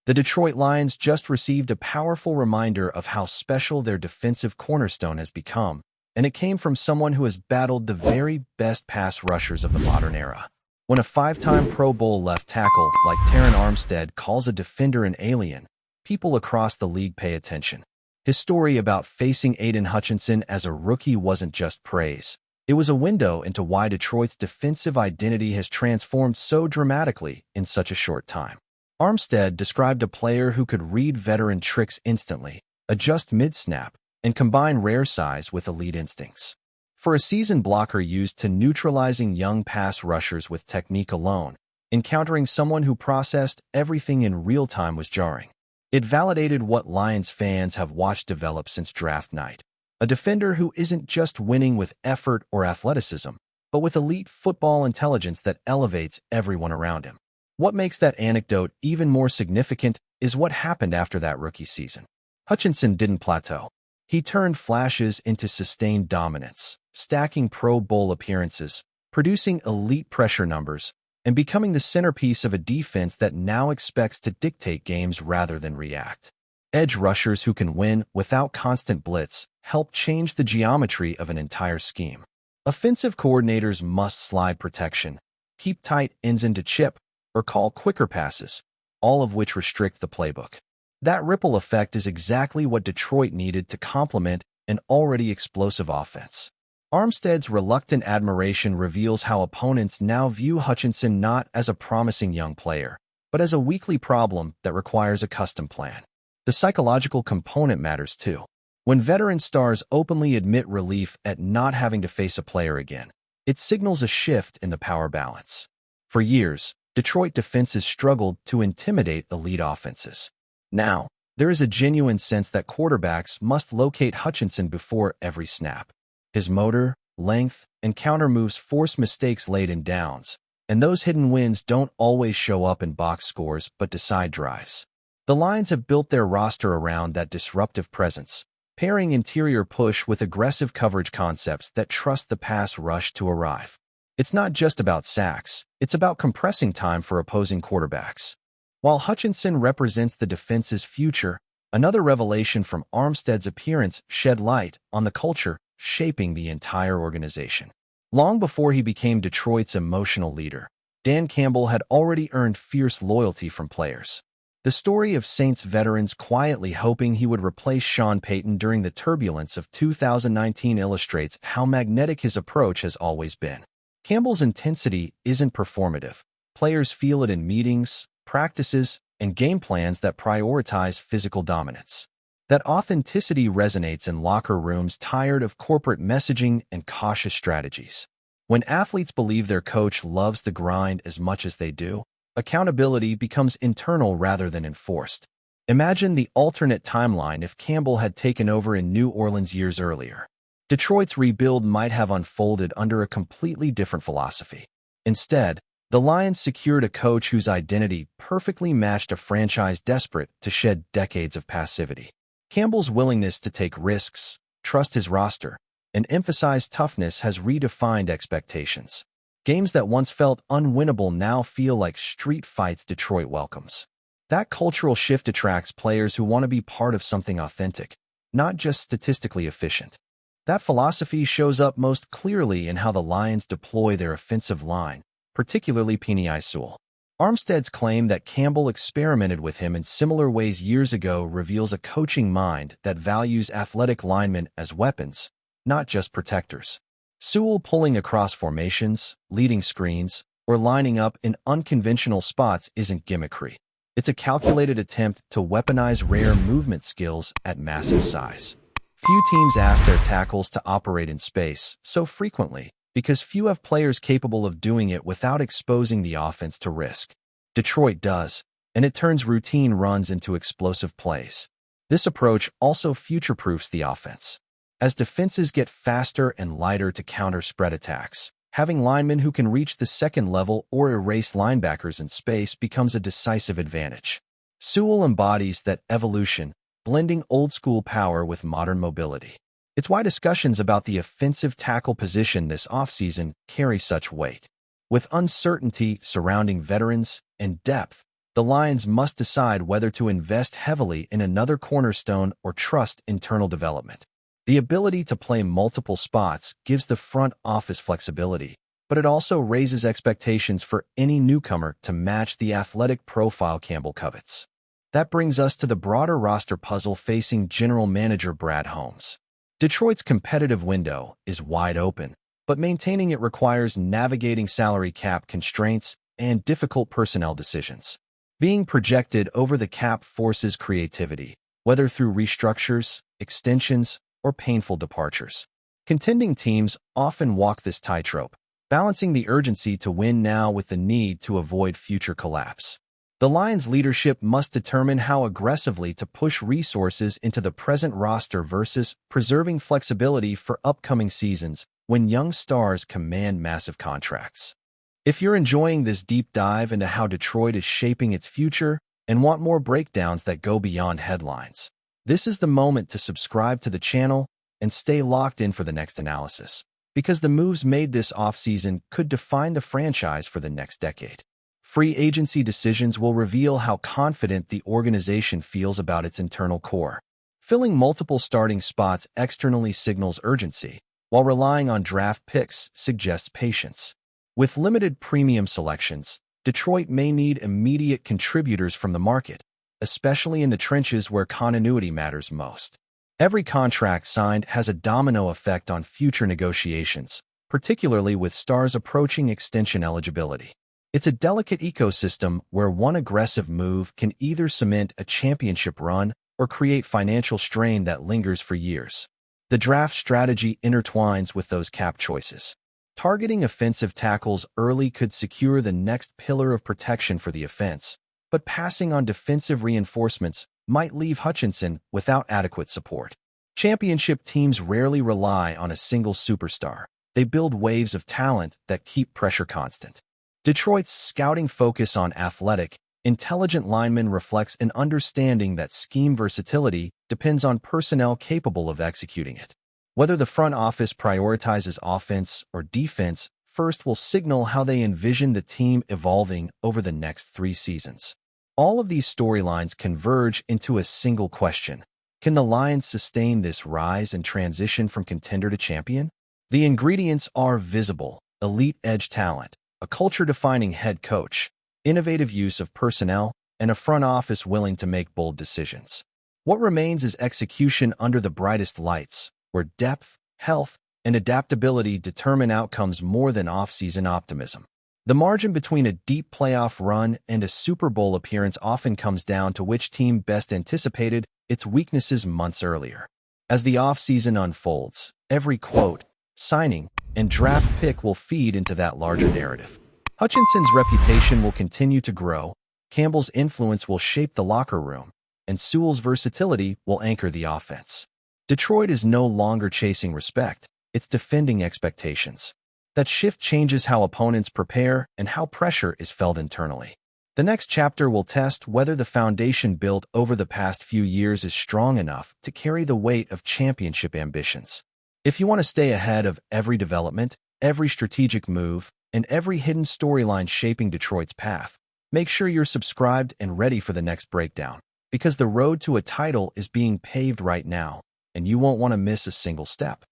The Detroit Lions just received a powerful reminder of how special their defensive cornerstone has become, and it came from someone who has battled the very best pass rushers of the modern era. When a five-time Pro Bowl left tackle like Terron Armstead calls a defender an alien, people across the league pay attention. His story about facing Aidan Hutchinson as a rookie wasn't just praise. It was a window into why Detroit's defensive identity has transformed so dramatically in such a short time. Armstead described a player who could read veteran tricks instantly, adjust mid-snap, and combine rare size with elite instincts. For a seasoned blocker used to neutralizing young pass rushers with technique alone, encountering someone who processed everything in real time was jarring. It validated what Lions fans have watched develop since draft night. A defender who isn't just winning with effort or athleticism, but with elite football intelligence that elevates everyone around him. What makes that anecdote even more significant is what happened after that rookie season. Hutchinson didn't plateau. He turned flashes into sustained dominance, stacking Pro Bowl appearances, producing elite pressure numbers, and becoming the centerpiece of a defense that now expects to dictate games rather than react. Edge rushers who can win without constant blitz help change the geometry of an entire scheme. Offensive coordinators must slide protection, keep tight ends into chip, or call quicker passes, all of which restrict the playbook. That ripple effect is exactly what Detroit needed to complement an already explosive offense. Armstead's reluctant admiration reveals how opponents now view Hutchinson not as a promising young player, but as a weekly problem that requires a custom plan. The psychological component matters too. When veteran stars openly admit relief at not having to face a player again, it signals a shift in the power balance. For years, Detroit defenses struggled to intimidate elite offenses. Now, there is a genuine sense that quarterbacks must locate Hutchinson before every snap. His motor, length, and counter moves force mistakes late in downs, and those hidden wins don't always show up in box scores but decide drives. The Lions have built their roster around that disruptive presence, pairing interior push with aggressive coverage concepts that trust the pass rush to arrive. It's not just about sacks, it's about compressing time for opposing quarterbacks. While Hutchinson represents the defense's future, another revelation from Armstead's appearance shed light on the culture shaping the entire organization. Long before he became Detroit's emotional leader, Dan Campbell had already earned fierce loyalty from players. The story of Saints veterans quietly hoping he would replace Sean Payton during the turbulence of 2019 illustrates how magnetic his approach has always been. Campbell's intensity isn't performative. Players feel it in meetings, practices, and game plans that prioritize physical dominance. That authenticity resonates in locker rooms tired of corporate messaging and cautious strategies. When athletes believe their coach loves the grind as much as they do, accountability becomes internal rather than enforced. Imagine the alternate timeline if Campbell had taken over in New Orleans years earlier. Detroit's rebuild might have unfolded under a completely different philosophy. Instead, the Lions secured a coach whose identity perfectly matched a franchise desperate to shed decades of passivity. Campbell's willingness to take risks, trust his roster, and emphasize toughness has redefined expectations. Games that once felt unwinnable now feel like street fights Detroit welcomes. That cultural shift attracts players who want to be part of something authentic, not just statistically efficient. That philosophy shows up most clearly in how the Lions deploy their offensive line, particularly Penei Sewell. Armstead's claim that Campbell experimented with him in similar ways years ago reveals a coaching mind that values athletic linemen as weapons, not just protectors. Sewell pulling across formations, leading screens, or lining up in unconventional spots isn't gimmickry. It's a calculated attempt to weaponize rare movement skills at massive size. Few teams ask their tackles to operate in space so frequently because few have players capable of doing it without exposing the offense to risk. Detroit does, and it turns routine runs into explosive plays. This approach also future-proofs the offense. As defenses get faster and lighter to counter spread attacks, having linemen who can reach the second level or erase linebackers in space becomes a decisive advantage. Sewell embodies that evolution, blending old-school power with modern mobility. It's why discussions about the offensive tackle position this offseason carry such weight. With uncertainty surrounding veterans and depth, the Lions must decide whether to invest heavily in another cornerstone or trust internal development. The ability to play multiple spots gives the front office flexibility, but it also raises expectations for any newcomer to match the athletic profile Campbell covets. That brings us to the broader roster puzzle facing general manager Brad Holmes. Detroit's competitive window is wide open, but maintaining it requires navigating salary cap constraints and difficult personnel decisions. Being projected over the cap forces creativity, whether through restructures, extensions, or painful departures. Contending teams often walk this tightrope, balancing the urgency to win now with the need to avoid future collapse. The Lions' leadership must determine how aggressively to push resources into the present roster versus preserving flexibility for upcoming seasons when young stars command massive contracts. If you're enjoying this deep dive into how Detroit is shaping its future and want more breakdowns that go beyond headlines, this is the moment to subscribe to the channel and stay locked in for the next analysis, because the moves made this offseason could define the franchise for the next decade. Free agency decisions will reveal how confident the organization feels about its internal core. Filling multiple starting spots externally signals urgency, while relying on draft picks suggests patience. With limited premium selections, Detroit may need immediate contributors from the market, especially in the trenches where continuity matters most. Every contract signed has a domino effect on future negotiations, particularly with stars approaching extension eligibility. It's a delicate ecosystem where one aggressive move can either cement a championship run or create financial strain that lingers for years. The draft strategy intertwines with those cap choices. Targeting offensive tackles early could secure the next pillar of protection for the offense, but passing on defensive reinforcements might leave Hutchinson without adequate support. Championship teams rarely rely on a single superstar. They build waves of talent that keep pressure constant. Detroit's scouting focus on athletic, intelligent linemen reflects an understanding that scheme versatility depends on personnel capable of executing it. Whether the front office prioritizes offense or defense first will signal how they envision the team evolving over the next 3 seasons. All of these storylines converge into a single question. Can the Lions sustain this rise and transition from contender to champion? The ingredients are visible: elite edge talent, a culture-defining head coach, innovative use of personnel, and a front office willing to make bold decisions. What remains is execution under the brightest lights, where depth, health, and adaptability determine outcomes more than off-season optimism. The margin between a deep playoff run and a Super Bowl appearance often comes down to which team best anticipated its weaknesses months earlier. As the offseason unfolds, every quote, signing, and draft pick will feed into that larger narrative. Hutchinson's reputation will continue to grow, Campbell's influence will shape the locker room, and Sewell's versatility will anchor the offense. Detroit is no longer chasing respect, it's defending expectations. That shift changes how opponents prepare and how pressure is felt internally. The next chapter will test whether the foundation built over the past few years is strong enough to carry the weight of championship ambitions. If you want to stay ahead of every development, every strategic move, and every hidden storyline shaping Detroit's path, make sure you're subscribed and ready for the next breakdown, because the road to a title is being paved right now, and you won't want to miss a single step.